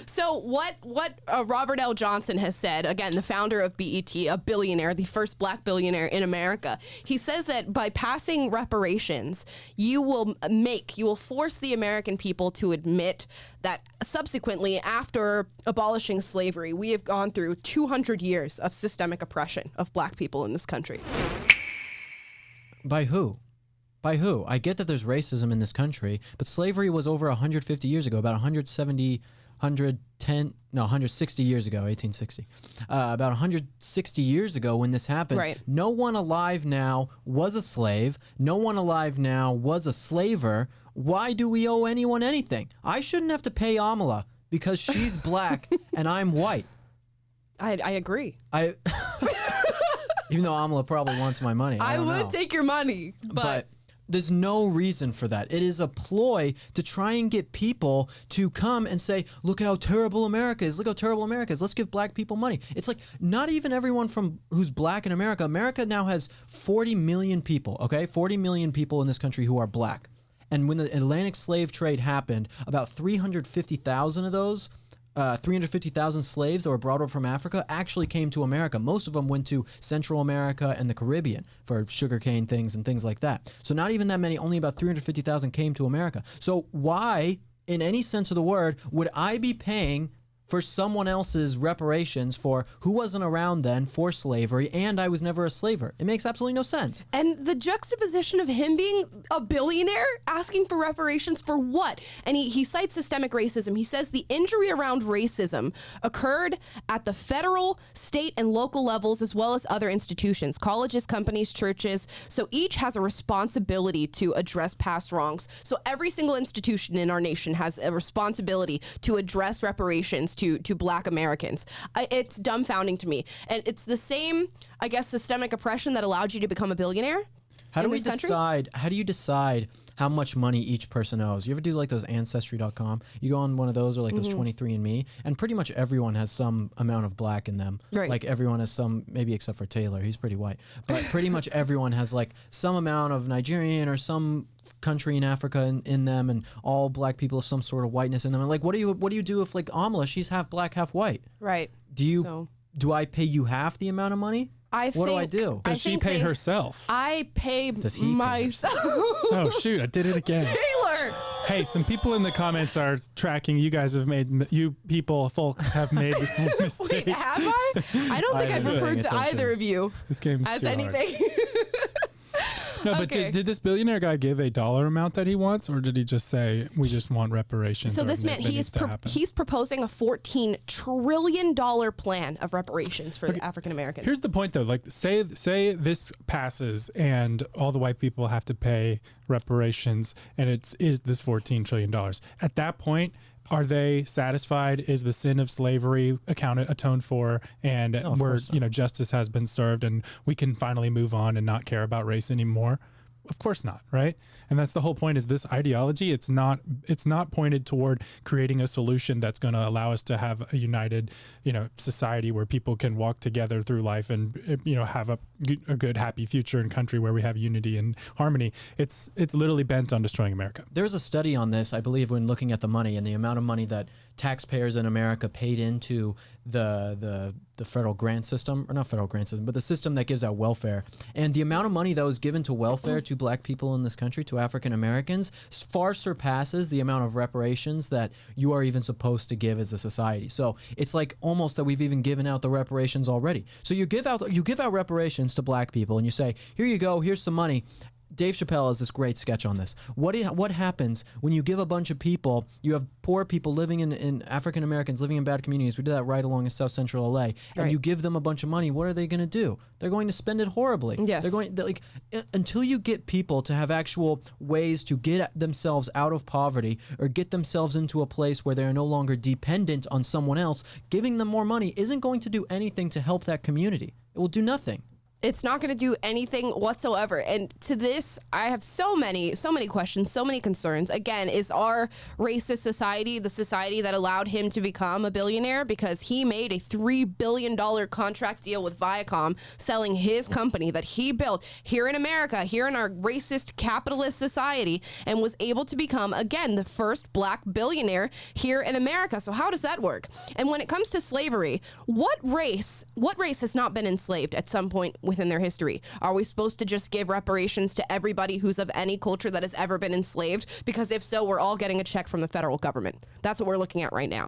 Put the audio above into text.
So what Robert L. Johnson has said, again, the founder of BET, a billionaire, the first black billionaire in America, he says that by passing reparations, you will force the American people to admit that subsequently, after abolishing slavery, we have gone through 200 years of systemic oppression of black people in this country. By who? By who? I get that there's racism in this country, but slavery was over 150 years ago, about 160 years ago, 1860. About 160 years ago when this happened, right. No one alive now was a slave. No one alive now was a slaver. Why do we owe anyone anything? I shouldn't have to pay Amala because she's black and I'm white. I agree. Even though Amala probably wants my money. I would take your money, but there's no reason for that. It is a ploy to try and get people to come and say, look how terrible America is. Look how terrible America is. Let's give black people money. It's like not even everyone who's black in America. America now has 40 million people, okay? 40 million people in this country who are black. And when the Atlantic slave trade happened, about 350,000 of those 350,000 slaves that were brought over from Africa actually came to America. Most of them went to Central America and the Caribbean for sugarcane things and things like that. So not even that many, only about 350,000 came to America. So why, in any sense of the word, would I be paying for someone else's reparations for who wasn't around then for slavery and I was never a slaver? It makes absolutely no sense. And the juxtaposition of him being a billionaire asking for reparations for what? And he cites systemic racism. He says the injury around racism occurred at the federal, state, and local levels as well as other institutions, colleges, companies, churches. So each has a responsibility to address past wrongs. So every single institution in our nation has a responsibility to address reparations to black Americans. It's dumbfounding to me. And it's the same, I guess, systemic oppression that allowed you to become a billionaire. How do you decide how much money each person owes? You ever do like those Ancestry.com? You go on one of those or like those 23andMe, and pretty much everyone has some amount of black in them. Right. Like everyone has some, maybe except for Taylor, he's pretty white. But pretty much everyone has like some amount of Nigerian or some country in Africa in them, and all black people have some sort of whiteness in them. And like, what do you do if like Amala, she's half black, half white? Right. Do I pay you half the amount of money? What do I do? Does she pay herself? I pay myself. Oh, shoot. I did it again. Taylor! Hey, some people in the comments are tracking. You guys have made, folks have made the same mistake. Wait, have I? I don't think I've referred to either of you this game's as too anything. No, but Okay. did this billionaire guy give a dollar amount that he wants, or did he just say we just want reparations? So this man, he's proposing a $14 trillion plan of reparations for African Americans. Here's the point, though. Like, say this passes and all the white people have to pay reparations, and is this $14 trillion. At that point, are they satisfied? Is the sin of slavery atoned for, and justice has been served, and we can finally move on and not care about race anymore? Of course not, right? And that's the whole point, is this ideology. It's not pointed toward creating a solution that's going to allow us to have a united, society where people can walk together through life and, have a good, happy future and country where we have unity and harmony. It's literally bent on destroying America. There's a study on this, I believe, when looking at the money and the amount of money that taxpayers in America paid into the federal grant system, or not federal grant system, but the system that gives out welfare. And the amount of money that was given to welfare to black people in this country, to African Americans, far surpasses the amount of reparations that you are even supposed to give as a society. So it's like almost that we've even given out the reparations already. So you give out reparations to black people and you say, here you go, here's some money. Dave Chappelle has this great sketch on this. What happens when you give a bunch of people, you have poor people living in African Americans living in bad communities. We did that right along in South Central LA. And you give them a bunch of money. What are they going to do? They're going to spend it horribly. Yes. Until you get people to have actual ways to get themselves out of poverty or get themselves into a place where they are no longer dependent on someone else, giving them more money isn't going to do anything to help that community. It will do nothing. It's not going to do anything whatsoever. And to this, I have so many questions, so many concerns. Again, is our racist society the society that allowed him to become a billionaire? Because he made a $3 billion contract deal with Viacom, selling his company that he built here in America, here in our racist capitalist society, and was able to become, again, the first black billionaire here in America. So how does that work? And when it comes to slavery, what race has not been enslaved at some point within their history? Are we supposed to just give reparations to everybody who's of any culture that has ever been enslaved? Because if so, we're all getting a check from the federal government. That's what we're looking at right now.